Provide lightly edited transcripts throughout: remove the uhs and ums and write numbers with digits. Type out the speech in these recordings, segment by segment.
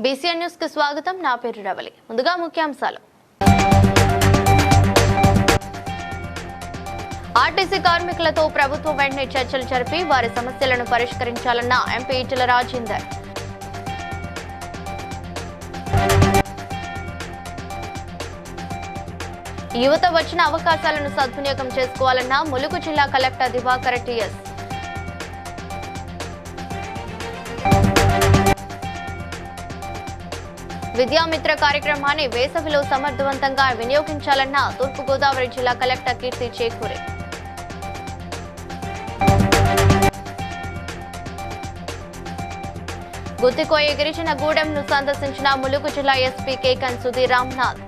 BCN news కి స్వాగతం. నా పేరు రవలి. ముందుగా ముఖ్యాంశాలు. ఆర్టీసీ కార్మికులతో ప్రభుత్వం వెంటనే చర్చలు జరిపి వారి సమస్యలను పరిష్కరించాలన్న ఎంపీ ఈటెల రాజేందర్. యువత వచ్చిన అవకాశాలను సద్వినియోగం చేసుకోవాలన్న ములుగు జిల్లా కలెక్టర్ దివాకర్ టీఎస్. విద్యామిత్ర కార్యక్రమాన్ని వేసవిలో సమర్థవంతంగా వినియోగించాలన్న తూర్పుగోదావరి జిల్లా కలెక్టర్ కీర్తి చేకూరి. గుత్తికోయ గిరిజన గూడెంను సందర్శించిన ములుగు జిల్లా ఎస్పీ కేకన్ సుధీర్ రామ్నాథ్.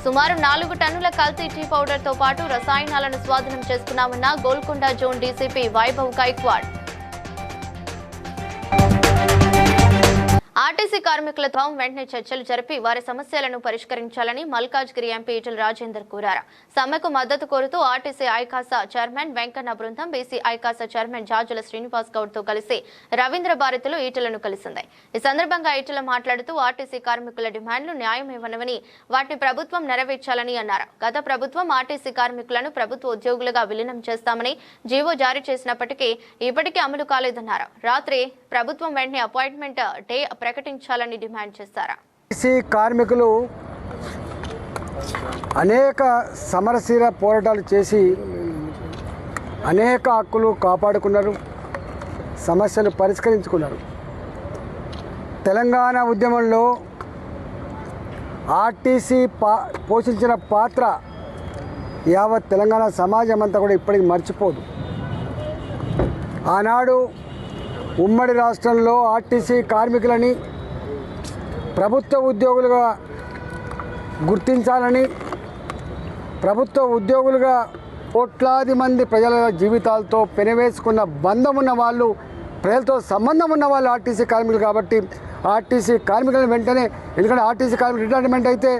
సుమారు 4 టన్నుల కల్తీ టీ పౌడర్ తో పాటు రసాయనాలను స్వాధీనం చేసుకున్నామన్న Golconda zone DCP Vaibhav Gaikwad. RTC కార్మికులతో వెంటనే చర్చలు జరిపి వారి సమస్యలను పరిష్కరించాలని మల్కాజ్గిరి ఎంపీ ఈటెల రాజేందర్ కోరారు. సమ్మెకు మద్దతు కోరుతూ ఆర్టీసీ ఐకాసా చైర్మన్ వెంకన్న బృందం బీసీ ఐకాసా చైర్మన్ జాజుల శ్రీనివాస్ గౌడ్ తో కలిసి రవీంద్ర భారతిలో ఈటెలను కలిసింది. ఈ సందర్భంగా ఈటెల మాట్లాడుతూ ఆర్టీసీ కార్మికుల డిమాండ్లు న్యాయమేవనవని వాటిని ప్రభుత్వం నెరవేర్చాలని అన్నారు. గత ప్రభుత్వం ఆర్టీసీ కార్మికులను ప్రభుత్వ ఉద్యోగులుగా విలీనం చేస్తామని జీవో జారీ చేసినప్పటికీ ఇప్పటికీ అమలు కాలేదన్నారు. రాత్రి ప్రభుత్వం వెంటనే అపాయింట్మెంట్ డే ప్రకటించాలని డిమాండ్ చేశారు. కార్మికులు అనేక సమరశీల పోరాటాలు చేసి అనేక హక్కులు కాపాడుకున్నారు, సమస్యలు పరిష్కరించుకున్నారు. తెలంగాణ ఉద్యమంలో ఆర్టీసీ పోషించిన పాత్ర యావత్ తెలంగాణ సమాజం అంతా కూడా ఇప్పటికి మర్చిపోదు. ఆనాడు ఉమ్మడి రాష్ట్రంలో ఆర్టీసీ కార్మికులని ప్రభుత్వ ఉద్యోగులుగా గుర్తించాలని, ప్రభుత్వ ఉద్యోగులుగా కోట్లాది మంది ప్రజల జీవితాలతో పెనవేసుకున్న బంధం ఉన్న వాళ్ళు, ప్రజలతో సంబంధం ఉన్న వాళ్ళు ఆర్టీసీ కార్మికులు. కాబట్టి ఆర్టీసీ కార్మికులను వెంటనే, ఎందుకంటే ఆర్టీసీ కార్మికులు రిటైర్మెంట్ అయితే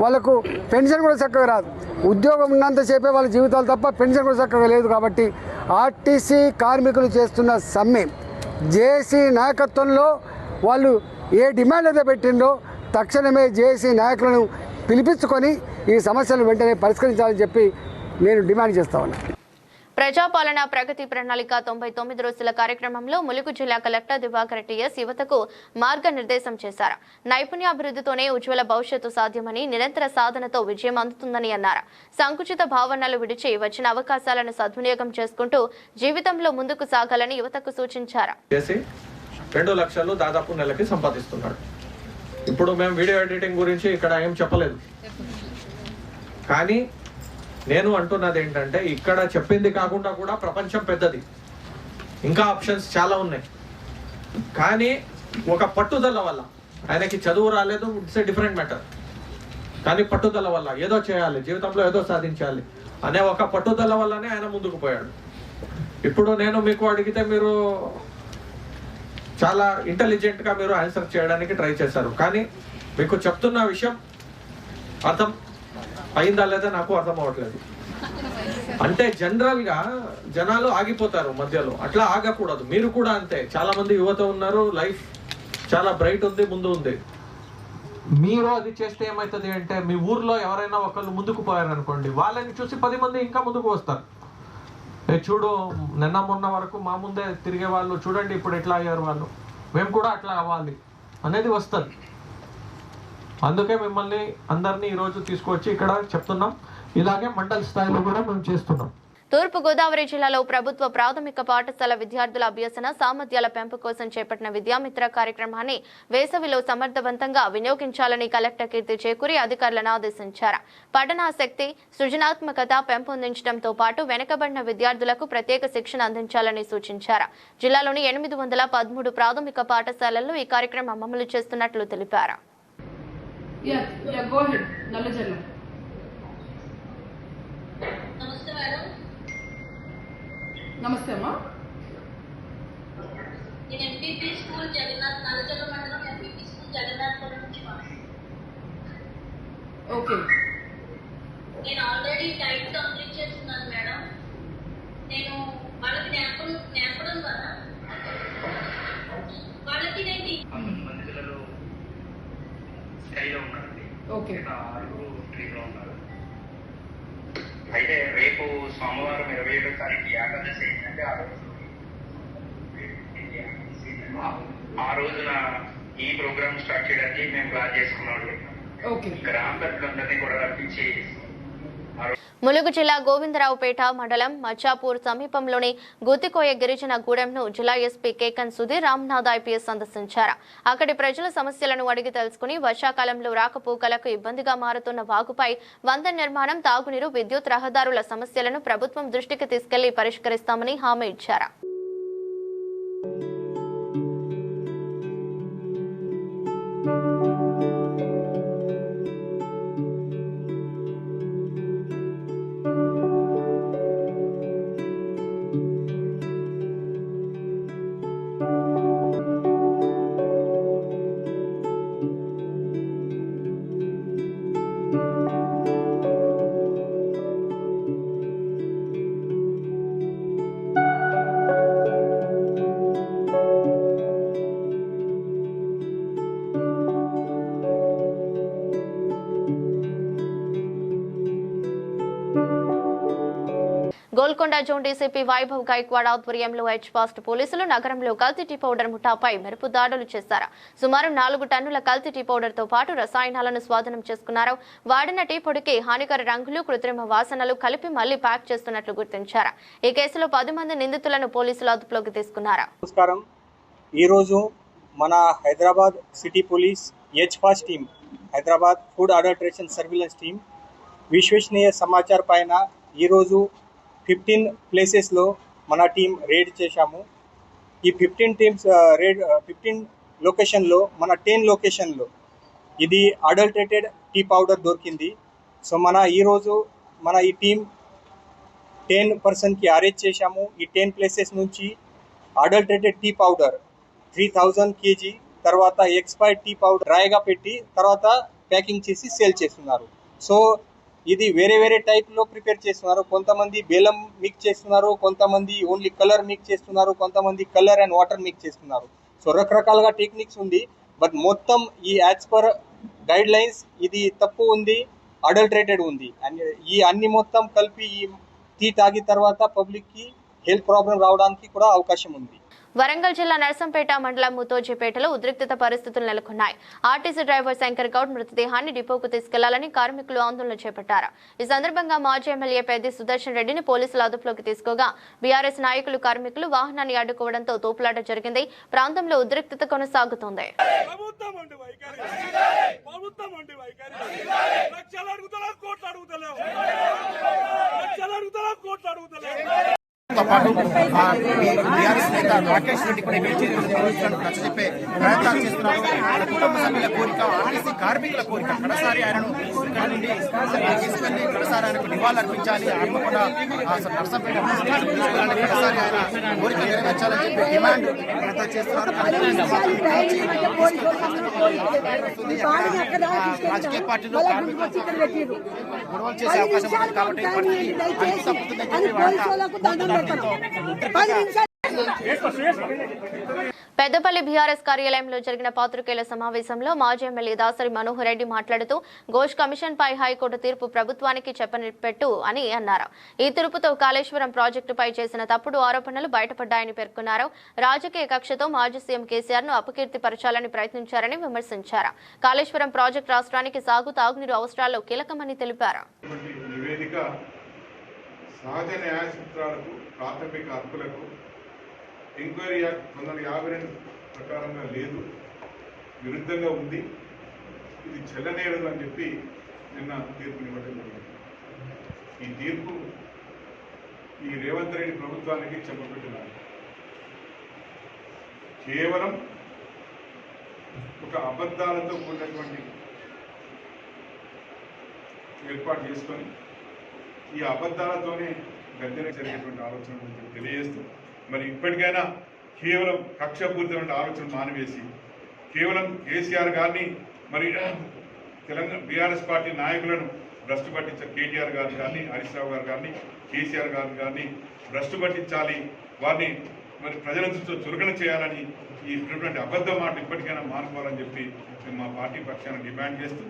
వాళ్ళకు పెన్షన్ కూడా చక్కగా రాదు. ఉద్యోగం ఉన్నంతసేపే వాళ్ళ జీవితాలు తప్ప పెన్షన్ కూడా చక్కగా లేదు. కాబట్టి ఆర్టీసీ కార్మికులు చేస్తున్న సమ్మె జేఏసీ నాయకత్వంలో వాళ్ళు ఏ డిమాండ్ అయితే పెట్టిందో తక్షణమే జేఏసీ నాయకులను పిలిపించుకొని ఈ సమస్యలను వెంటనే పరిష్కరించాలని చెప్పి నేను డిమాండ్ చేస్తా ఉన్నాను. ప్రజాపాలన ప్రగతి ప్రణాళిక 99 రోజుల కార్యక్రమంలో ములుగు జిల్లా కలెక్టర్ దివాకర్ టీఎస్ యువతకు మార్గనిర్దేశం చేశారు. నైపుణ్యాభివృద్ధితోనే ఉజ్వల భవిష్యత్తు సాధ్యమని, నిరంతర సాధనతో విజయం అందుతుందని అన్నారు. సంకుచిత భావనలు విడిచి వచ్చిన అవకాశాలను సద్వినియోగం చేసుకుంటూ జీవితంలో ముందుకు సాగాలని యువతకు సూచించారు. 2 లక్షలు దాదాపు నెలకి సంపాదిస్తున్నాడు. ఇప్పుడు మేము వీడియో ఎడిటింగ్ గురించి ఇక్కడ ఏం చెప్పలేదు, కానీ నేను అంటున్నది ఏంటంటే ఇక్కడ చెప్పింది కాకుండా కూడా ప్రపంచం పెద్దది, ఇంకా ఆప్షన్స్ చాలా ఉన్నాయి. కానీ ఒక పట్టుదల వల్ల, ఆయనకి చదువు రాలేదు, ఇట్స్ ఏ డిఫరెంట్ మ్యాటర్, కానీ పట్టుదల వల్ల ఏదో చేయాలి, జీవితంలో ఏదో సాధించాలి అనే ఒక పట్టుదల వల్లనే ఆయన ముందుకు పోయాడు. ఇప్పుడు నేను మీకు అడిగితే మీరు చాలా ఇంటెలిజెంట్గా మీరు ఆన్సర్ చేయడానికి ట్రై చేశారు, కానీ మీకు చెప్తున్న విషయం అర్థం అయిందా లేదా నాకు అర్థం అవ్వట్లేదు. అంటే జనరల్ గా జనాలు ఆగిపోతారు మధ్యలో, అట్లా ఆగకూడదు. మీరు కూడా అంతే, చాలా మంది యువత ఉన్నారు, లైఫ్ చాలా బ్రైట్ ఉంది, ముందు ఉంది. మీరు అది చేస్తే ఏమవుతుంది అంటే మీ ఊర్లో ఎవరైనా ఒకళ్ళు ముందుకు పోయారనుకోండి, వాళ్ళని చూసి 10 మంది ఇంకా ముందుకు వస్తారు. చూడు నిన్న మొన్న వరకు మా ముందే తిరిగే వాళ్ళు చూడండి ఇప్పుడు ఎట్లా అయ్యారు వాళ్ళు, మేము కూడా అట్లా అవ్వాలి అనేది వస్తుంది. అందుకే మిమ్మల్ని అందరినీ ఈరోజు తీసుకొచ్చి ఇక్కడ చెప్తున్నాం. ఇలాగే మండల స్థాయిలో కూడా మేము చేస్తున్నాం. తూర్పు గోదావరి జిల్లాలో ప్రభుత్వ ప్రాథమిక పాఠశాల విద్యార్థుల అభ్యసన సామర్థ్యాల పెంపు కోసం చేపట్టిన విద్యామిత్ర కార్యక్రమాన్ని వేసవిలో సమర్థవంతంగా వినియోగించాలని కలెక్టర్ కీర్తి చేకూరి అధికారులను ఆదేశించారు. పఠనాసక్తి, సృజనాత్మకత పెంపొందించడంతో పాటు వెనుకబడిన విద్యార్థులకు ప్రత్యేక శిక్షణ అందించాలని సూచించారు. జిల్లాలోని 813 ప్రాథమిక పాఠశాలల్లో ఈ కార్యక్రమం అమలు చేస్తున్నట్లు తెలిపారు. నమస్తే అమ్మా. నేను ఎంపీపీ స్కూల్ జగన్నాథ్, నల్లజల్ల మండలం ఎంపీపీ స్కూల్ జగన్నాథపురం నుంచి. ఓకే, నేను ఆల్రెడీ డైట్ కంప్లీట్ చేస్తున్నాను మేడం. నేను వాళ్ళకి నేర్పడం ఓకే. 6 ఫ్రీగా ఉన్నారు. అయితే రేపు సోమవారం 27వ తారీఖు ఏకాదశి ఏంటంటే ఆ రోజున ఈ ప్రోగ్రామ్ స్టార్ట్ చేయడానికి మేము ప్లాన్ చేసుకున్నాం. ఓకే. గ్రామ పెద్దలందరినీ కూడా రప్పించి ములుగు జిల్లా గోవిందరావుపేట మండలం మచ్చాపూర్ సమీపంలోని గుత్తికోయ గిరిజన గూడెంను జిల్లా ఎస్పీ కేకన్ సుధీర్ రామ్నాథ్ ఐపీఎస్ సందర్శించారు. అక్కడి ప్రజల సమస్యలను అడిగి తెలుసుకుని వర్షాకాలంలో రాకపోకలకు ఇబ్బందిగా మారుతున్న వాగుపై వంతెన నిర్మాణం, తాగునీరు, విద్యుత్, రహదారుల సమస్యలను ప్రభుత్వం దృష్టికి తీసుకెళ్లి పరిష్కరిస్తామని హామీ ఇచ్చారు. గోల్కొండ జోన్ డీసీపీ వైభవ్ గైక్వాడ్ ఆధ్వర్యంలో హెచ్ పాస్ట్ పోలీసులు నగరంలో కల్తీ టీ పౌడర్ ముఠాపై మెరుపు దాడులు చేశారు. సుమారు 4 టన్నుల కల్తీ టీ పౌడర్ తో పాటు రసాయనాలను స్వాధీనం చేసుకున్నారు. వాడిన టీ పొడికి హానికర రంగులు, కృత్రిమ వాసనలు కలిపి మళ్లీ ప్యాక్ చేస్తున్నట్లు గుర్తించారు. ఈ కేసులో 10 మంది నిందితులను పోలీసులు అదుపులోకి తీసుకున్నారు. నమస్కారం. ఈ రోజు మన Hyderabad city police H past team, Hyderabad food adulteration surveillance team విశ్వసనీయ సమాచారం పైన ఈరోజు 15 ప్లేసెస్లో మన టీం రేడ్ చేశాము. ఈ 15 లొకేషన్లో మన 10 లొకేషన్లో ఇది అడల్టరేటెడ్ టీ పౌడర్ దొరికింది. సో ఈరోజు ఈ టీం 10 పర్సన్కి అరెస్ట్ చేశాము. ఈ 10 ప్లేసెస్ నుంచి అడల్టరేటెడ్ టీ పౌడర్ 3000 kg, తర్వాత ఎక్స్పైర్డ్ టీ పౌడర్ డ్రైగా పెట్టి తర్వాత ప్యాకింగ్ చేసి సేల్ చేస్తున్నారు. సో ఇది వేరే వేరే టైప్లో ప్రిపేర్ చేస్తున్నారు. కొంతమంది బెల్లం మిక్స్ చేస్తున్నారు, కొంతమంది ఓన్లీ కలర్ మిక్స్ చేస్తున్నారు, కొంతమంది కలర్ అండ్ వాటర్ మిక్స్ చేస్తున్నారు. సో రకరకాలుగా టెక్నిక్స్ ఉంది. బట్ మొత్తం ఈ యాజ్ పర్ గైడ్ లైన్స్ ఇది తప్పు ఉంది, అడల్టరేటెడ్ ఉంది. అండ్ ఈ అన్ని మొత్తం కలిపి ఈ టీ తాగిన తర్వాత పబ్లిక్కి హెల్త్ ప్రాబ్లం రావడానికి కూడా అవకాశం ఉంది. వరంగల్ జిల్లా నర్సంపేట మండలం ముతోజీపేటలో ఉద్రిక్తత పరిస్థితులు నెలకొన్నాయి. ఆర్టీసీ డ్రైవర్ శంకర్ గౌడ్ మృతదేహాన్ని డిపోకు తీసుకెళ్లాలని కార్మికులు ఆందోళన చేపట్టారు. ఈ సందర్భంగా మాజీ ఎమ్మెల్యే పెద్ది సుదర్శన్ రెడ్డిని పోలీసులు అదుపులోకి తీసుకోగా బీఆర్ఎస్ నాయకులు, కార్మికులు వాహనాన్ని అడ్డుకోవడంతో తోపులాట జరిగింది. ప్రాంతంలో ఉద్రిక్తత కొనసాగుతోంది. పాటు బీఆర్ఎస్ నేత రాకేష్ రెడ్డి కూడా ప్రభుత్వాన్ని నచ్చజెప్పే ప్రయత్నాలు చేస్తున్నారు. కుటుంబ సభ్యుల కోరిక, ఆర్టీసీ కార్మికుల కోరిక, కడసారి ఆయనను తీసుకెళ్లి కడసారి ఆయనకు నివాళులు అర్పించాలి, ఆత్మకొండ నర్సంపేట కడసారి ఆయన కోరిక నెరవేర్చాలని చెప్పి డిమాండ్ చేస్తున్నారు. రాజకీయ పార్టీలు కార్మికులు గొడవలు చేసే అవకాశం ఉంది కాబట్టి పెద్దపల్లి బీఆర్ఎస్ కార్యాలయంలో జరిగిన పాత్రికేయుల సమావేశంలో మాజీ ఎమ్మెల్యే దాసరి మనోహర్ రెడ్డి మాట్లాడుతూ ఘోష్ కమిషన్ పై హైకోర్టు తీర్పు ప్రభుత్వానికి చెప్పనిపెట్టు అని అన్నారు. ఈ తీర్పుతో కాళేశ్వరం ప్రాజెక్టుపై చేసిన తప్పుడు ఆరోపణలు బయటపడ్డాయని పేర్కొన్నారు. రాజకీయ కక్షతో మాజీ సీఎం కేసీఆర్ ను అపకీర్తిపరచాలని ప్రయత్నించారని విమర్శించారు. కాళేశ్వరం ప్రాజెక్టు రాష్ట్రానికి సాగు, తాగునీరు అవసరాల్లో కీలకమని తెలిపారు. సహజ న్యాయ సూత్రాలకు, ప్రాథమిక హక్కులకు ఎంక్వైరీ యాక్ట్ 1952 ప్రకారంగా లేదు, విరుద్ధంగా ఉంది, ఇది చెల్లనేరదు అని చెప్పి నిన్న తీర్పునివ్వడం జరిగింది. ఈ తీర్పు ఈ రేవంత్ రెడ్డి ప్రభుత్వానికి చెప్పబెట్టినారు. కేవలం ఒక అబద్ధాలతో కూడినటువంటి ఏర్పాటు చేసుకొని ఈ అబద్ధాలతోనే గద్దెన జరిగేటువంటి ఆలోచన గురించి తెలియజేస్తూ, మరి ఇప్పటికైనా కేవలం కక్షపూరితమైన ఆలోచన మానివేసి కేవలం కేసీఆర్ గారిని, మరి తెలంగాణ బీఆర్ఎస్ పార్టీ నాయకులను భ్రష్టు పట్టించారు. కేటీఆర్ గారు కానీ, హరీష్ రావు గారు కానీ, కేసీఆర్ గారు కానీ భ్రష్టు పట్టించాలి, వారిని మరి ప్రజల దృష్టిలో చురుకన చేయాలని ఈ అబద్ధ మాట ఇప్పటికైనా మానుకోవాలని చెప్పి మేము మా పార్టీ పక్షాన డిమాండ్ చేస్తూ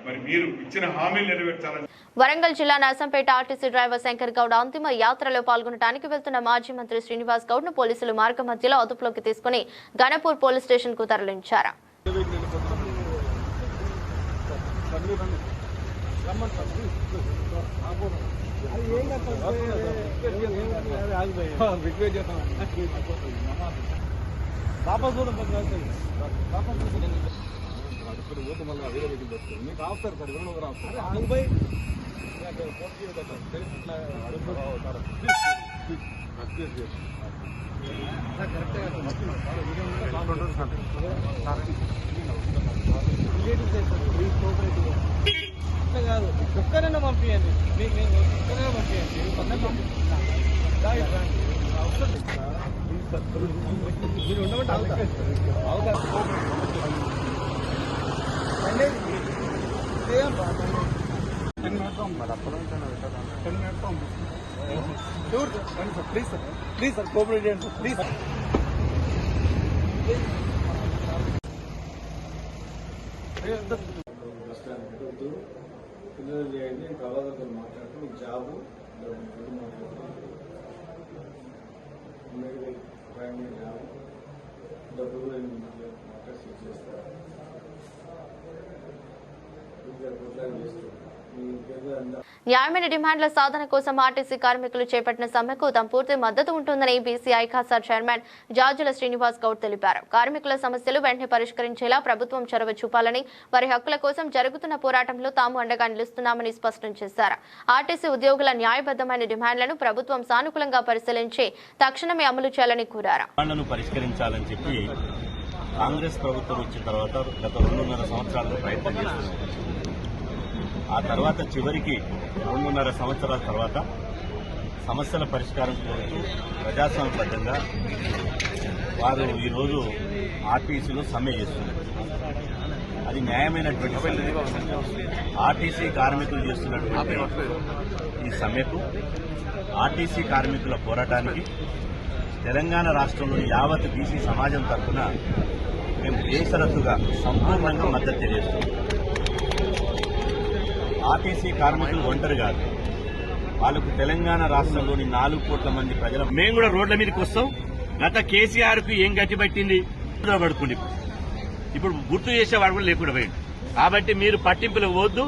మరి మీరు ఇచ్చిన హామీలు నెరవేర్చాలని. వరంగల్ జిల్లా నర్సంపేట ఆర్టీసీ డ్రైవర్ శంకర్ గౌడ్ అంతిమ యాత్రలో పాల్గొనడానికి వెళ్తున్న మాజీ మంత్రి శ్రీనివాస్ గౌడ్ ను పోలీసులు మార్గ మధ్యలో అదుపులోకి తీసుకుని గణపూర్ పోలీస్ స్టేషన్ కు తరలించారు. ఒక్కరైనా పంపించండి, ఒక్కరైనా పంపించండి. మీరు ఉండమంటే అవుతా please sir, please sir, cooperate చేయండి సార్, ప్లీజ్. పిల్లలు చేయండి, తర్వాత మాట్లాడుతూ జాబు ప్రైమరీ జాబ్ డబ్బులు కూడా మాట్లాడి చేస్తారు. న్యాయమైన డిమాండ్ల సాధన కోసం ఆర్టీసీ కార్మికులు చేపట్టిన సమ్మెకు తమ పూర్తి మద్దతు ఉంటుందని బీసీ ఐకాసా చైర్మన్ జాజుల శ్రీనివాస్ గౌడ్ తెలిపారు. కార్మికుల సమస్యలు వెంటనే పరిష్కరించేలా ప్రభుత్వం చొరవ చూపాలని, వారి హక్కుల కోసం జరుగుతున్న పోరాటంలో తాము అండగా నిలుస్తున్నామని స్పష్టం చేశారు. ఆర్టీసీ ఉద్యోగుల న్యాయబద్ధమైన డిమాండ్లను ప్రభుత్వం సానుకూలంగా పరిశీలించి తక్షణమే అమలు చేయాలని కోరారు. పరిష్కరించాలని చెప్పి కాంగ్రెస్ ప్రభుత్వం వచ్చిన తర్వాత గత 2.5 సంవత్సరాలుగా ప్రయత్నం చేస్తున్నారు. ఆ తర్వాత చివరికి 2.5 సంవత్సరాల తర్వాత సమస్యల పరిష్కారం కోరుతూ ప్రజాస్వామ్యబద్ధంగా వారు ఈరోజు ఆర్టీసీలో సమ్మె చేస్తున్నారు. అది న్యాయమైనటువంటి సమ్మె. ఆర్టీసీ కార్మికులు చేస్తున్నటువంటి ఈ సమ్మెకు, ఆర్టీసీ కార్మికుల పోరాటానికి తెలంగాణ రాష్ట్రంలోని యావత్ బీసీ సమాజం తరఫున మేము బేషరతుగా సంపూర్ణంగా మద్దతు తెలియజేస్తున్నాం. ఆర్టీసీ కార్మికులు ఒంటరి కాదు, వాళ్ళకు తెలంగాణ రాష్ట్రంలోని 4 కోట్ల మంది ప్రజల మేము కూడా రోడ్ల మీదకి వస్తాం. గత కేసీఆర్ కు ఏం గట్టి పట్టింది పడుకుంది, ఇప్పుడు గుర్తు చేసేవాడు కూడా లేకుండా పోయింది. కాబట్టి మీరు పట్టింపులు పోవద్దు.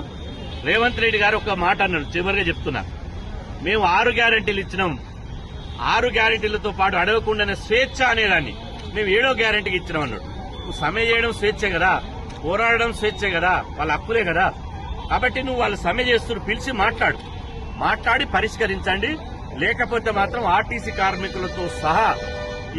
రేవంత్ రెడ్డి గారు ఒక మాట అన్నాడు, చివరిగా చెప్తున్నా, మేము 6 గ్యారెంటీలు ఇచ్చినాం. 6 గ్యారెంటీలతో పాటు అడగకుండానే స్వేచ్ఛ అనేదాన్ని మేము 7వ గ్యారెంటీకి ఇచ్చినాం అన్నాడు. సమ్మె చేయడం స్వేచ్ఛే కదా, పోరాడడం స్వేచ్ఛే కదా, వాళ్ళ హక్కులే కదా. కాబట్టి నువ్వు వాళ్ళు సమ్మె చేస్తూ పిలిచి మాట్లాడి పరిష్కరించండి. లేకపోతే మాత్రం ఆర్టీసీ కార్మికులతో సహా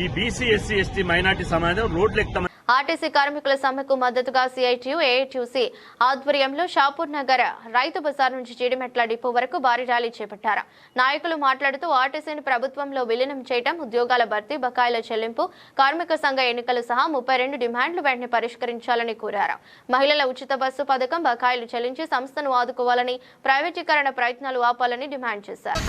ఈ బీసీ, ఎస్సీ, ఎస్టీ, మైనార్టీ సమాజం రోడ్లెక్కుతామని. ఆర్టీసీ కార్మికుల సమ్మెకు మద్దతుగా సిఐటియు, ఏఐటియుసి ఆధ్వర్యంలో షాపూర్ నగర్ రైతు బజార్ నుంచి జీడిమెట్ల డిపో వరకు భారీ ర్యాలీ చేపట్టారు. నాయకులు మాట్లాడుతూ ఆర్టీసీని ప్రభుత్వంలో విలీనం చేయడం, ఉద్యోగాల భర్తీ, బకాయిల చెల్లింపు, కార్మిక సంఘ ఎన్నికలు సహా 32 డిమాండ్లు వెంటనే పరిష్కరించాలని కోరారు. మహిళల ఉచిత బస్సు పథకం, బకాయిలు చెల్లించి సంస్థను ఆదుకోవాలని, ప్రైవేటీకరణ ప్రయత్నాలు ఆపాలని డిమాండ్ చేశారు.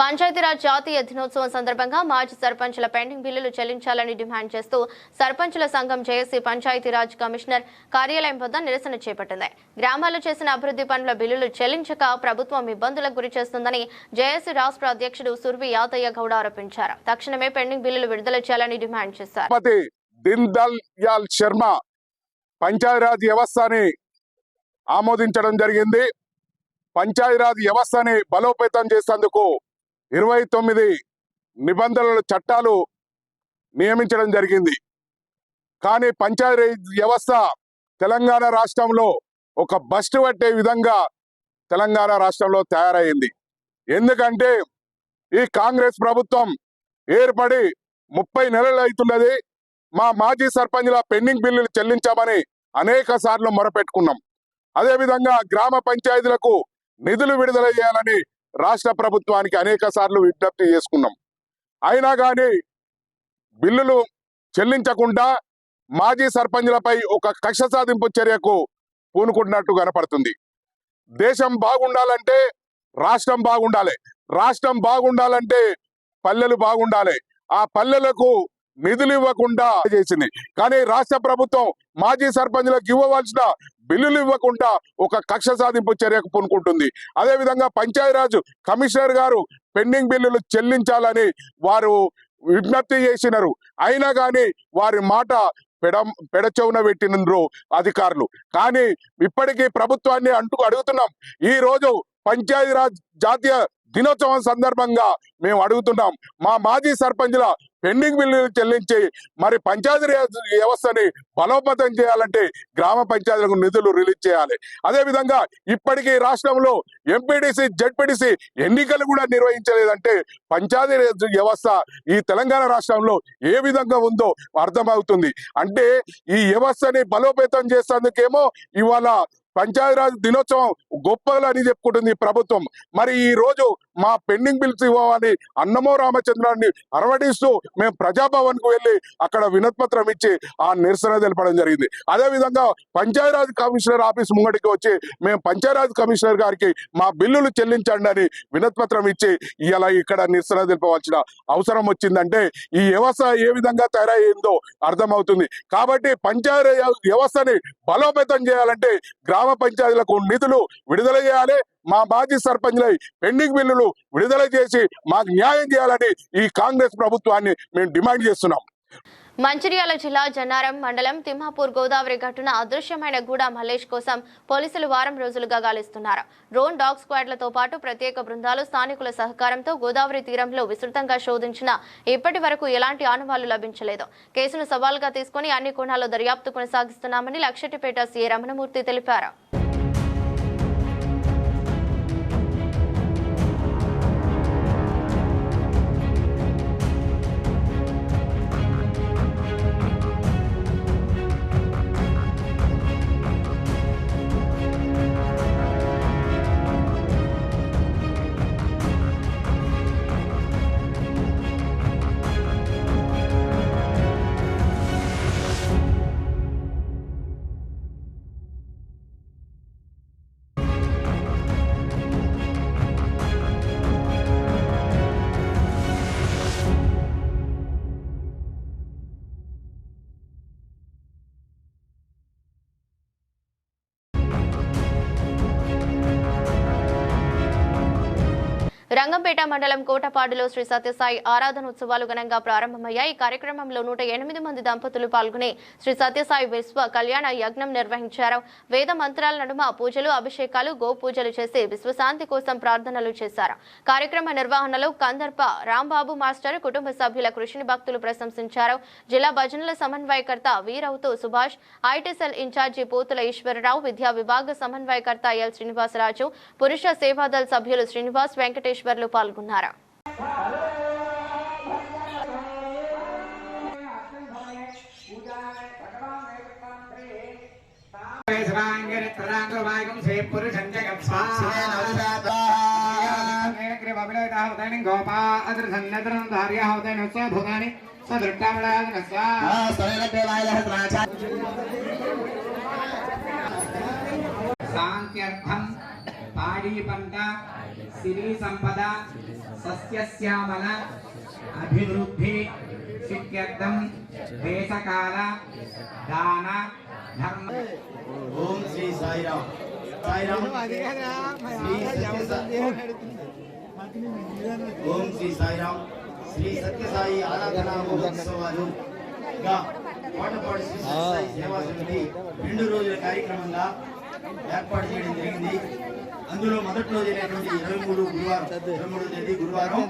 పంచాయతీరాజ్ జాతీయ దినోత్సవం సందర్భంగా మాజీ సర్పంచుల పెండింగ్ బిల్లులు చెల్లించాలని డిమాండ్ చేస్తూ సర్పంచుల సంఘం జేఏసీ పంచాయతీరాజ్ కమిషనర్ కార్యాలయం వద్ద నిరసన చేపట్టింది. గ్రామాల్లో చేసిన అభివృద్ధి పనుల బిల్లులు చెల్లించక ప్రభుత్వం ఇబ్బందులకు గురి చేస్తుందని జేఏసీ రాష్ట్ర అధ్యక్షుడు సుర్వి యాదయ్య గౌడ ఆరోపించారు. తక్షణమే పెండింగ్ బిల్లులు విడుదల చేయాలని డిమాండ్ చేశారు. దీన్ దయాళ్ శర్మ పంచాయతీరాజ్ వ్యవస్థని ఆమోదించడం జరిగింది. పంచాయతీరాజ్ వ్యవస్థని బలోపేతం చేసేందుకు 29 నిబంధనల చట్టాలు నియమించడం జరిగింది. కానీ పంచాయతీ వ్యవస్థ తెలంగాణ రాష్ట్రంలో ఒక బస్టు పట్టే విధంగా తెలంగాణ రాష్ట్రంలో తయారైంది. ఎందుకంటే ఈ కాంగ్రెస్ ప్రభుత్వం ఏర్పడి 30 నెలలు అవుతున్నది. మా మాజీ సర్పంచుల పెండింగ్ బిల్లులు చెల్లించామని అనేక సార్లు మొరపెట్టుకున్నాం. అదేవిధంగా గ్రామ పంచాయతీలకు నిధులు విడుదల చేయాలని రాష్ట్ర ప్రభుత్వానికి అనేక సార్లు విజ్ఞప్తి చేసుకున్నాం. అయినా కానీ బిల్లులు చెల్లించకుండా మాజీ సర్పంచులపై ఒక కక్ష సాధింపు చర్యకు పూనుకుంటున్నట్టు కనపడుతుంది. దేశం బాగుండాలంటే రాష్ట్రం బాగుండాలి, రాష్ట్రం బాగుండాలంటే పల్లెలు బాగుండాలి. ఆ పల్లెలకు నిధులు ఇవ్వకుండా చేసింది. కానీ రాష్ట్ర ప్రభుత్వం మాజీ సర్పంచ్లకు ఇవ్వవలసిన బిల్లులు ఇవ్వకుండా ఒక కక్ష సాధింపు చర్యకు పూనుకుంటుంది. అదేవిధంగా పంచాయతీరాజ్ కమిషనర్ గారు పెండింగ్ బిల్లులు చెల్లించాలని వారు విజ్ఞప్తి చేసినారు. అయినా కానీ వారి మాట పెడచెవున పెట్టినారు అధికారులు. కానీ ఇప్పటికీ ప్రభుత్వాన్ని అడుగుతున్నాం. ఈ రోజు పంచాయతీరాజ్ జాతీయ దినోత్సవం సందర్భంగా మేము అడుగుతున్నాం, మా మాజీ సర్పంచ్ల పెండింగ్ బిల్లులు చెల్లించి మరి పంచాయతీరాజ్ వ్యవస్థని బలోపేతం చేయాలంటే గ్రామ పంచాయతీలకు నిధులు రిలీజ్ చేయాలి. అదేవిధంగా ఇప్పటికీ రాష్ట్రంలో ఎంపీటీసీ జెడ్పీటీసీ ఎన్నికలు కూడా నిర్వహించలేదంటే పంచాయతీరాజ్ వ్యవస్థ ఈ తెలంగాణ రాష్ట్రంలో ఏ విధంగా ఉందో అర్థమవుతుంది. అంటే ఈ వ్యవస్థని బలోపేతం చేసేందుకేమో ఇవాళ పంచాయతీరాజ్ దినోత్సవం గొప్పలని చెప్పుకుంటుంది ప్రభుత్వం. మరి ఈ రోజు మా పెండింగ్ బిల్స్ ఇవ్వమని అన్నమో రామచంద్రాన్ని అరవడిస్తూ మేము ప్రజాభవన్ కు వెళ్ళి అక్కడ వినతిపత్రం ఇచ్చి ఆ నిరసన తెలపడం జరిగింది. అదేవిధంగా పంచాయతీరాజ్ కమిషనర్ ఆఫీస్ ముంగడికి వచ్చి మేము పంచాయతీరాజ్ కమిషనర్ గారికి మా బిల్లులు చెల్లించండి అని వినతిపత్రం ఇచ్చి ఇలా ఇక్కడ నిరసన తెలపవలసిన అవసరం వచ్చిందంటే ఈ వ్యవస్థ ఏ విధంగా తయారయ్యిందో అర్థమవుతుంది. కాబట్టి పంచాయతీ వ్యవస్థని బలోపేతం చేయాలంటే గ్రామ పంచాయతీలకు నిధులు విడుదల చేయాలి. మా మాజీ సర్పంచ్లై పెండింగ్ బిల్లులు విడుదల చేసి మాకు న్యాయం చేయాలని ఈ కాంగ్రెస్ ప్రభుత్వాన్ని మేము డిమాండ్ చేస్తున్నాం. మంచిర్యాల జిల్లా జన్నారం మండలం తిమ్మాపూర్ గోదావరి ఘటన అదృశ్యమైన గూడా మల్లేష్ కోసం పోలీసులు వారం రోజులుగా గాలిస్తున్నారు. డ్రోన్ డాగ్ స్క్వాడ్లతో పాటు ప్రత్యేక బృందాలు స్థానికుల సహకారంతో గోదావరి తీరంలో విస్తృతంగా శోధించినా ఇప్పటి వరకు ఎలాంటి ఆనవాళ్లు లభించలేదు. కేసును సవాల్గా తీసుకుని అన్ని కోణాల్లో దర్యాప్తు కొనసాగిస్తున్నామని లక్షటిపేట సీఏ రమణమూర్తి తెలిపారు. రంగంపేట మండలం కోటపాడులో శ్రీ సత్యసాయి ఆరాధన ఉత్సవాలు ఘనంగా ప్రారంభమయ్యాయి. ఈ కార్యక్రమంలో 108 మంది దంపతులు పాల్గొని శ్రీ సత్యసాయి విశ్వ కళ్యాణ యజ్ఞం నిర్వహించారు. వేద మంత్రాల నడుమ పూజలు, అభిషేకాలు, గో పూజలు చేసి విశ్వశాంతి కోసం ప్రార్థనలు చేశారు. కార్యక్రమ నిర్వహణలో కందర్ప రాంబాబు మాస్టర్ కుటుంబ సభ్యుల కృషిని భక్తులు ప్రశంసించారు. జిల్లా భజనల సమన్వయకర్త వీరవుతు సుభాష్, ఐటీసెల్ ఇన్ఛార్జి పోతుల ఈశ్వరరావు, విద్యా విభాగ సమన్వయకర్త ఎల్ శ్రీనివాసరాజు, పురుష సేవాదళ సభ్యులు శ్రీనివాస్, వెంకటేశ్వర్లు పాల్గొన్నారు. శాంత్యర్థం పాడి పంట సిరి సంపద సస్యశ్యామల అభివృద్ధి సిద్ధ్యర్థం దేశకాల దాన ధర్మ. ఓం శ్రీ సాయిరామ్. సాయిరామ్. ఓం శ్రీ సాయిరామ్. శ్రీ సత్యసాయి ఆరాధన మహోత్సవాలుగా కోటపాడు శ్రీ సత్యసాయి సేవా సమితి 2 రోజుల కార్యక్రమంగా ఏర్పాటు చేయడం జరిగింది. అందులో మొదటి రోజు అయినటువంటి 23వ తేదీ గురువారం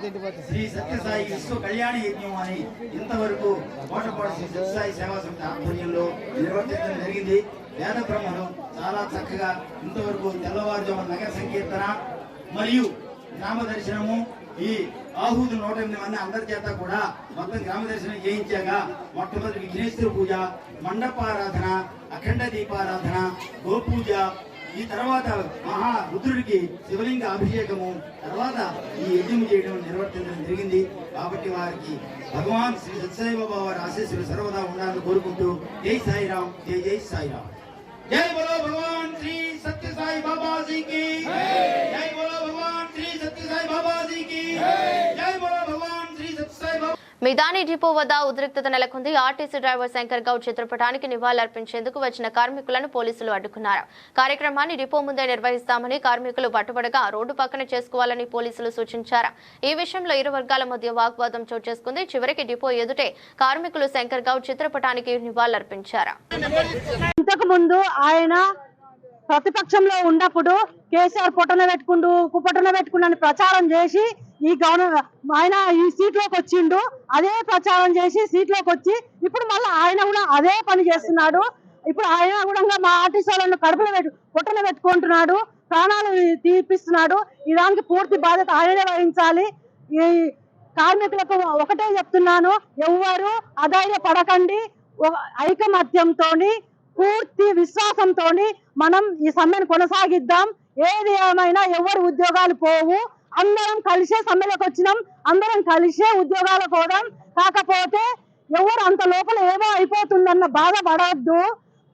శ్రీ సత్యసాయి విశ్వ కళ్యాణ యజ్ఞం అని ఇంతవరకు కోటపాడు శ్రీ సత్యసాయి సేవా సమితి ఆధ్వర్యంలో నిర్వర్తించడం జరిగింది. వేద బ్రహ్మలు చాలా చక్కగా ఇంతవరకు తెల్లవారుజామున నగర సంకీర్తన మరియు గ్రామ దర్శనము, ఈ ఆహుతులు 108 మంది అందరి చేత కూడా మొత్తం గ్రామ దర్శనం చేయించాక మొట్టమొదటి విఘ్నేశ్వర పూజ, మండపారాధన, అఖండ దీపారాధన, గోపూజ, ఈ తర్వాత మహా రుద్రుడికి శివలింగ అభిషేకము, తర్వాత ఈ యజ్ఞం చేయడం నిర్వర్తించడం జరిగింది. కాబట్టి వారికి భగవాన్ శ్రీ సత్యసాయి బాబా వారి ఆశీస్సులు సర్వదా ఉండాలని కోరుకుంటూ జై సాయిరామ్, జై జై సాయిరామ్. जय बोलो भगवान श्री सत्य साई बाबा जी की जय बोलो भगवान श्री सत्य साई बाबा जी की जय बोलो भगवान श्री सत्य साई बाबा। మిదాని డిపో వద్ద ఉద్రిక్తత నెలకొంది. ఆర్టీసీ డ్రైవర్ శంకర్ గౌడ్ చిత్రపటానికి నివాళులర్పించేందుకు వచ్చిన కార్మికులను పోలీసులు అడ్డుకున్నారు. కార్యక్రమాన్ని డిపో ముందే నిర్వహిస్తామని కార్మికులు పట్టుబడగా రోడ్డు పక్కన చేసుకోవాలని పోలీసులు సూచించారు. ఈ విషయంలో ఇరు వర్గాల మధ్య వాగ్వాదం చోటు చేసుకుంది. చివరికి డిపో ఎదుటే కార్మికులు శంకర్ గౌడ్ చిత్రపటానికి నివాళులర్పించారు. ఇంతకు ముందు ఆయన ప్రతిపక్షంలో ఉన్నప్పుడు కేసీఆర్ పొట్టన పెట్టుకుండు ప్రచారం చేసి ఈ ఆయన ఈ సీట్లోకి వచ్చిండు. అదే ప్రచారం చేసి సీట్లోకి వచ్చి ఇప్పుడు మళ్ళీ ఆయన కూడా అదే పని చేస్తున్నాడు. ఇప్పుడు ఆయన కూడా మా ఆర్టీసీ వాళ్ళను పొట్టన పెట్టుకుంటున్నాడు, ప్రాణాలు తీపిస్తున్నాడు. దానికి పూర్తి బాధ్యత ఆయనే వహించాలి. ఈ కార్మికులకు ఒకటే చెప్తున్నాను, ఎవరు అధైర్య పడకండి. ఐకమత్యంతో పూర్తి విశ్వాసంతో మనం ఈ సమ్మెను కొనసాగిద్దాం. ఏది ఏమైనా ఎవరు ఉద్యోగాలు పోవు, అందరం కలిసే సమ్మెలోకి వచ్చినాం, అందరం కలిసే ఉద్యోగాలకు పోదాం. కాకపోతే ఎవరు అంత లోపల ఏదో అయిపోతుందన్న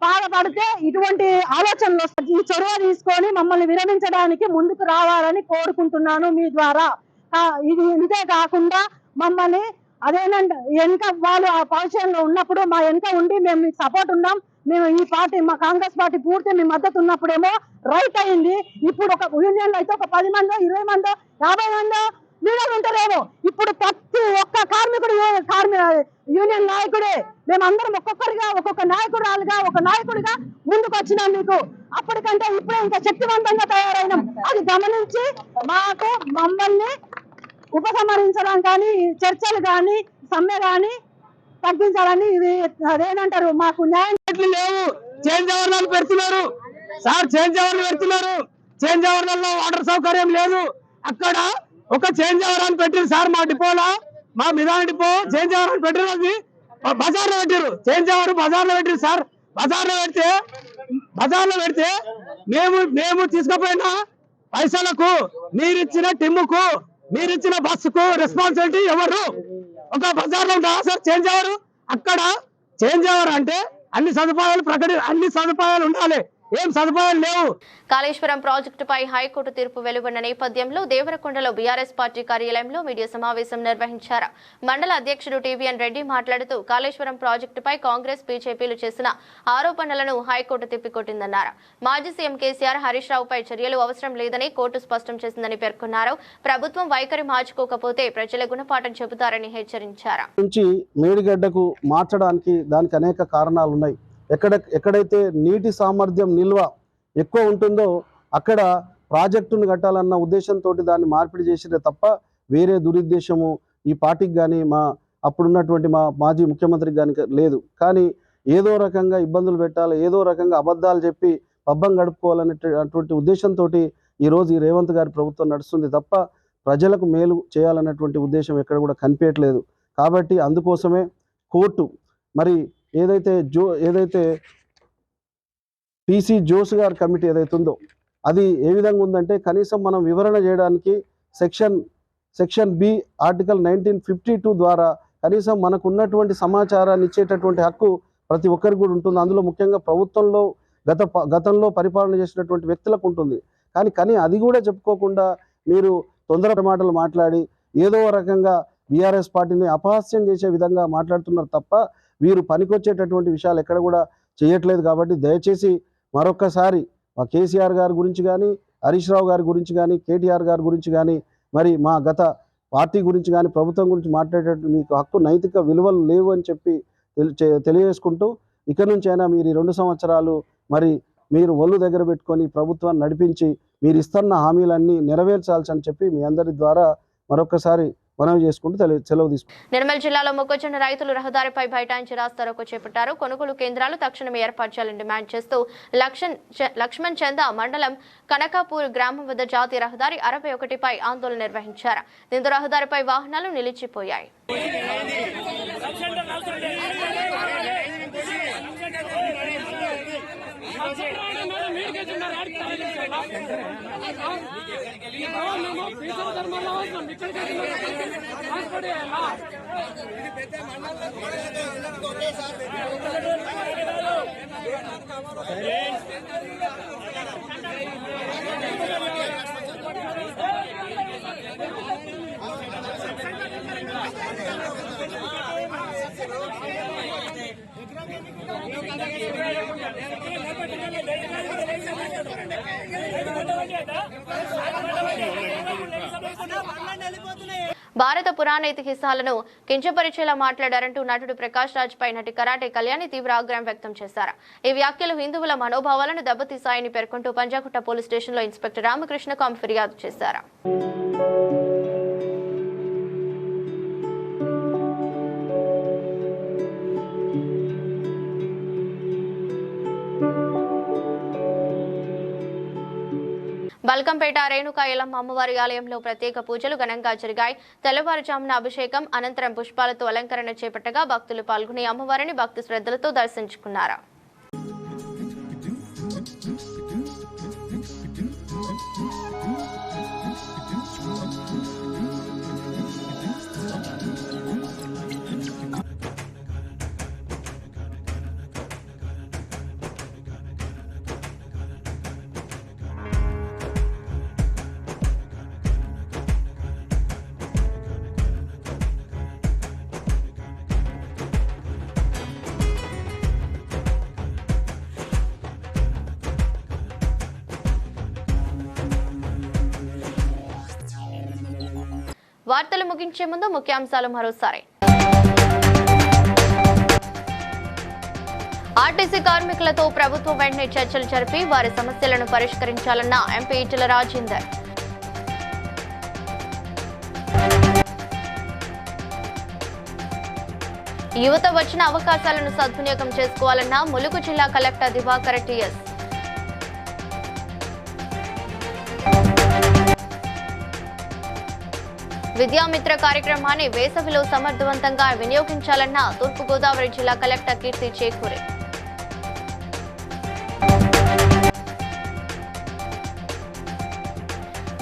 బాధపడితే ఇటువంటి ఆలోచనలు ఈ చొరవ తీసుకొని మమ్మల్ని విరమించడానికి ముందుకు రావాలని కోరుకుంటున్నాను మీ ద్వారా. ఇది ఇంతే కాకుండా మమ్మల్ని అదేనండి వెనక వాళ్ళు ఆ పొజిషన్ లో ఉన్నప్పుడు మా వెనక ఉండి మేము మీకు సపోర్ట్ ఉన్నాం. మేము ఈ పార్టీ మా కాంగ్రెస్ పార్టీ పూర్తి మీ మద్దతు ఉన్నప్పుడేమో రైట్ అయింది. ఇప్పుడు ఒక యూనియన్ లో అయితే ఒక 10 మందో 20 మందో 50 మందో లీడర్లు ఉంటారేమో. ఇప్పుడు ప్రతి ఒక్క కార్మికుడు యూనియన్ నాయకుడే. మేమందరం ఒక్కొక్కరిగా ఒక్కొక్క నాయకుడిగా ముందుకు వచ్చినాం. మీకు అప్పటికంటే ఇప్పుడే ఇంకా శక్తివంతంగా తయారైనాం. అది గమనించి మమ్మల్ని ఉపసంహరించడం కానీ, చర్చలు కానీ, సమ్మె కానీ తగ్గించాలని ఇది అదేనంటారు. మాకు న్యాయం లేవు. చేంజ్ ఓవర్లు పెడుతున్నారు సార్, చేంజ్ ఓవర్లు పెడుతున్నారు. చేంజ్ ఓవర్లలో వాటర్ సౌకర్యం లేదు. అక్కడ ఒక చేంజ్ ఓవర్ అని పెట్టిరు సార్. మా డిపోలో, మా మిదాని డిపో చేంజ్ ఓవర్ అని పెట్టిరు. అది బజార్లో పెట్టిరు. చేంజ్ ఓవర్ బజార్లో పెట్టిరు సార్. బజార్లో పెడితే మేము తీసుకుపోయిన పైసలకు, మీరిచ్చిన టిమ్ముకు, మీరిచ్చిన బస్సుకు రెస్పాన్సిబిలిటీ ఎవరు? ఒక బజార్లో ఉంటారా సార్ చేంజ్ ఓవర్? అక్కడ చేంజ్ ఓవర్ అంటే అన్ని సదుపాయాలు ఉండాలి. ఏం సదుపాయాలు లేవు. కాళేశ్వరం ప్రాజెక్టుపై హైకోర్టు తీర్పు వెలువడిన నేపథ్యంలో దేవరకొండలో బీఆర్ఎస్ పార్టీ కార్యాలయంలో మీడియా సమావేశం నిర్వహించారు. మండల అధ్యక్షుడు టీవీఎన్ రెడ్డి మాట్లాడుతూ కాళేశ్వరం ప్రాజెక్టుపై కాంగ్రెస్ బీజేపీలు చేసిన ఆరోపణలను హైకోర్టు తిప్పికొట్టిందన్నారు. మాజీ సీఎం కేసీఆర్ హరీష్ రావుపై చర్యలు అవసరం లేదని కోర్టు స్పష్టం చేసిందని పేర్కొన్నారు. ప్రభుత్వం వైఖరి మార్చుకోకపోతే ప్రజల గుణపాఠం చెబుతారని హెచ్చరించారు. మేడిగడ్డకు మార్చడానికి దానికి అనేక కారణాలు ఉన్నాయి. ఎక్కడైతే నీటి సామర్థ్యం నిల్వ ఎక్కువ ఉంటుందో అక్కడ ప్రాజెక్టును కట్టాలన్న ఉద్దేశంతో దాన్ని మార్పిడి చేసిరే తప్ప వేరే దురుద్దేశము ఈ పార్టీకి కానీ అప్పుడున్నటువంటి మా మాజీ ముఖ్యమంత్రికి కానీ లేదు. కానీ ఏదో రకంగా ఇబ్బందులు పెట్టాలి, ఏదో రకంగా అబద్ధాలు చెప్పి పబ్బం గడుపుకోవాలనేటువంటి ఉద్దేశంతో ఈరోజు ఈ రేవంత్ గారి ప్రభుత్వం నడుస్తుంది తప్ప ప్రజలకు మేలు చేయాలన్నటువంటి ఉద్దేశం ఎక్కడ కూడా కనిపించట్లేదు. కాబట్టి అందుకోసమే కోర్టు మరి ఏదైతే పీసీ జోస్ గారి కమిటీ ఏదైతే ఉందో అది ఏ విధంగా ఉందంటే కనీసం మనం వివరణ చేయడానికి సెక్షన్ బి ఆర్టికల్ 1952 ద్వారా కనీసం మనకు ఉన్నటువంటి సమాచారాన్ని ఇచ్చేటటువంటి హక్కు ప్రతి ఒక్కరికి కూడా ఉంటుంది. అందులో ముఖ్యంగా ప్రభుత్వంలో గతంలో పరిపాలన చేసినటువంటి వ్యక్తులకు ఉంటుంది. కానీ అది కూడా చెప్పుకోకుండా మీరు తొందర మాటలు మాట్లాడి ఏదో రకంగా బీఆర్ఎస్ పార్టీని అపహాస్యం చేసే విధంగా మాట్లాడుతున్నారు తప్ప వీరు పనికొచ్చేటటువంటి విషయాలు ఎక్కడ కూడా చేయట్లేదు. కాబట్టి దయచేసి మరొక్కసారి మా కేసీఆర్ గారి గురించి కానీ, హరీష్ రావు గారి గురించి కానీ, కేటీఆర్ గారి గురించి కానీ, మరి మా గత పార్టీ గురించి కానీ, ప్రభుత్వం గురించి మాట్లాడేటట్టు మీకు హక్కు, నైతిక విలువలు లేవు అని చెప్పి తెలియజేసుకుంటూ ఇక నుంచి అయినా మీరు ఈ 2 సంవత్సరాలు మరి మీరు ఒళ్ళు దగ్గర పెట్టుకొని ప్రభుత్వాన్ని నడిపించి మీరు ఇస్తున్న హామీలన్నీ నెరవేర్చాల్సి అని చెప్పి మీ అందరి ద్వారా మరొకసారి మనవి చేసుకుంటూ సెలవు తీసుకుంటాం. నిర్మల్ జిల్లాలో మొక్కజొన్న రైతులు రహదారిపై బైఠాయించి రాస్తారోకో చేపట్టారు. కొనుగోలు కేంద్రాలు తక్షణమే ఏర్పాటు చేయాలని డిమాండ్ చేస్తూ లక్ష్మణ్ చంద మండలం కనకాపూర్ గ్రామం వద్ద జాతీయ రహదారి 61పై ఆందోళన నిర్వహించారు. దీంతో రహదారిపై వాహనాలు నిలిచిపోయాయి. భారత పురాణ ఇతిహాసాలను కించపరిచేలా మాట్లాడారంటూ నటుడు ప్రకాష్ రాజ్ పై నటి కరాటే కళ్యాణి తీవ్ర ఆగ్రహం వ్యక్తం చేశారు. ఈ వ్యాఖ్యలు హిందువుల మనోభావాలను దెబ్బతీశాయని పేర్కొంటూ పంజాగుట్ట పోలీస్ స్టేషన్లో ఇన్స్పెక్టర్ రామకృష్ణకు ఆమె ఫిర్యాదు చేశారు. బల్కంపేట రేణుకా ఎల్లమ్మ అమ్మవారి ఆలయంలో ప్రత్యేక పూజలు ఘనంగా జరిగాయి. తెల్లవారుజామున అభిషేకం అనంతరం పుష్పాలతో అలంకరణ చేపట్టగా భక్తులు పాల్గొని అమ్మవారిని భక్తి శ్రద్ధలతో దర్శించుకున్నారు. వార్తలు ముగించే ముందు ముఖ్యాంశాలు మరోసారి. ఆర్టీసీ కార్మికులతో ప్రభుత్వం వెంటనే చర్చలు జరిపి వారి సమస్యలను పరిష్కరించాలన్న ఎంపీ ఈటెల రాజేందర్. యువత వచ్చిన అవకాశాలను సద్వినియోగం చేసుకోవాలన్న ములుగు జిల్లా కలెక్టర్ దివాకర్ టీఎస్. విద్యామిత్ర కార్యక్రమాన్ని వేసవిలో సమర్థవంతంగా వినియోగించాలన్న తూర్పుగోదావరి జిల్లా కలెక్టర్ కీర్తి చేకూరి.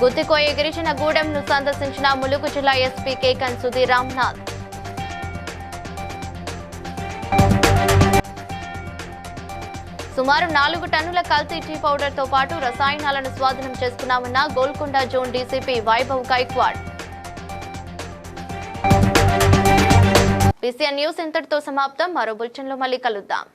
గుత్తికోయ గిరిజన గూడెంను సందర్శించిన ములుగు జిల్లా ఎస్పీ కేకన్ సుధీర్ రామ్నాథ్. సుమారు 4 టన్నుల కల్తీ టీ పౌడర్ తో పాటు రసాయనాలను స్వాధీనం చేసుకున్నామన్న Golconda zone DCP Vaibhav Gaikwad. PCN news ఇంతటితో సమాప్తం. మరో బులెటిన్లో మళ్ళీ కలుద్దాం.